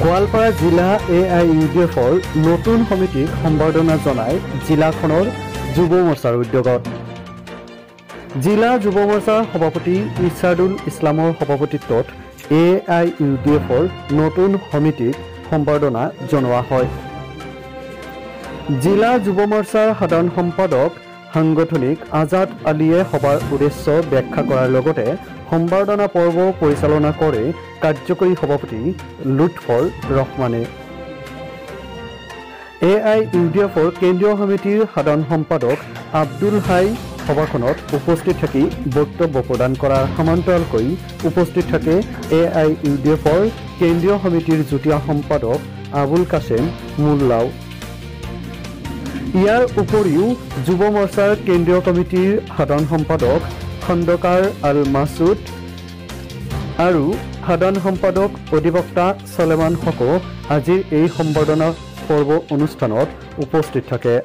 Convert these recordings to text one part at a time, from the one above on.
গোৱালপাৰা জিলা AIUDFৰ নতুন সমিতিক সম্বৰ্ধনা জনাই জিলাখনৰ যুৱ মৰ্চাৰ উদ্যোগত। জিলা যুৱ মৰ্চাৰ সভাপতি ইছাদুল ইছলামৰ সভাপতিত্বত AIUDFৰ নতুন সমিতিক সম্বৰ্ধনা জনোৱা হয়। জিলা যুৱ মৰ্চাৰ সাধাৰণ সম্পাদক সাংগঠনিক আজাদ আলীয়ে সভাৰ উদ্দেশ্য ব্যাখ্যা কৰাৰ লগতে সম্বৰ্ধনা পৰ্ব পৰিচালনা কৰে কাৰ্যকৰী সভাপতি লুৎফৰ ৰহমানে। AIUDFৰ কেন্দ্ৰীয় সমিতিৰ সাধাৰণ সম্পাদক আব্দুল হাই সভাখনত উপস্থিত থাকি বক্তব্য প্ৰদান কৰাৰ সমান্তৰালকৈ উপস্থিত থাকে AIUDFৰ কেন্দ্ৰীয় সমিতিৰ যুটীয়া সম্পাদক আবুল কাছেম মোল্লাও। ইয়াৰ উপৰিও যুৱ মৰ্চাৰ কেন্দ্ৰীয় কমিটিৰ সাধাৰণ সম্পাদক খণ্ডকাৰ আল মাছুদ আৰু সাধাৰণ সম্পাদক অধিবক্তা চলেমান হকো আজিৰ এই সম্বৰ্ধনা পৰ্ব অনুষ্ঠানত উপস্থিত থাকে।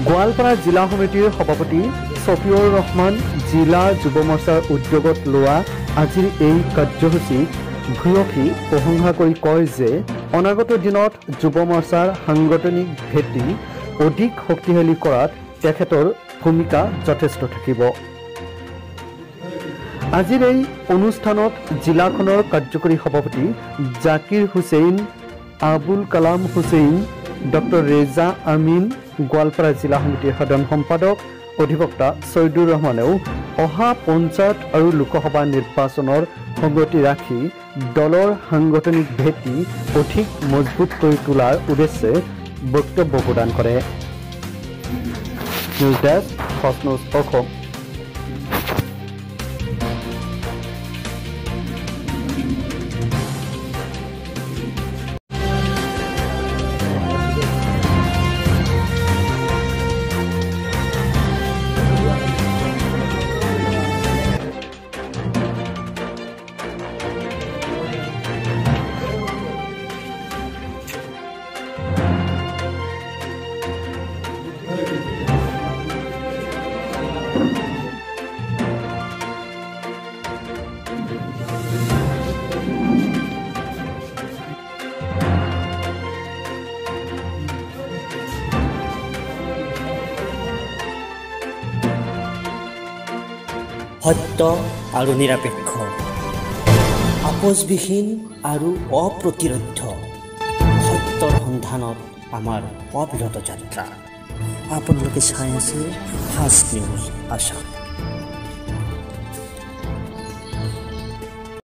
গোৱালপাৰা জিলা সমিতিৰ সভাপতি ছফিউৰ ৰহমান জিলা যুৱ মৰ্চাৰ উদ্যোগত লোৱা আজিৰ এই কাৰ্যসূচী ভূয়সী প্ৰশংসা কৰি কয় যে অনাগত দিনত যুৱ মৰ্চাৰ সাংগঠনিক ভেটি অধিক শক্তিশালী কৰাত তেখেতৰ ভূমিকা যথেষ্ট থাকিব। আজিৰ এই অনুষ্ঠানত জিলাখনৰ কাৰ্যকৰী সভাপতি জাকিৰ হুছেইন, আবুল কালাম হুছেইন, ডক্টৰ ৰেজা আমিন, গোৱালপাৰা জিলা সমিতিৰ সাধাৰণ সম্পাদক অধিবক্তা ছৈদুৰ ৰহমানেও অহা পঞ্চায়ত আৰু লোকসভা নিৰ্বাচনৰ সংগতি ৰাখি দলৰ সাংগঠনিক ভেটি অধিক মজবুত কৰি তোলাৰ উদ্দেশ্যে বক্তব্য প্ৰদান কৰে। News desk first news Assam. সত্য আৰু নিৰপেক্ষ, আপোচবিহীন আৰু অপ্ৰতিৰোধ্য সত্যৰ সন্ধানত আমাৰ অবিৰত যাত্ৰা। আপোনালোকে চাই আছে ফাৰ্ষ্ট নিউজ আসাম।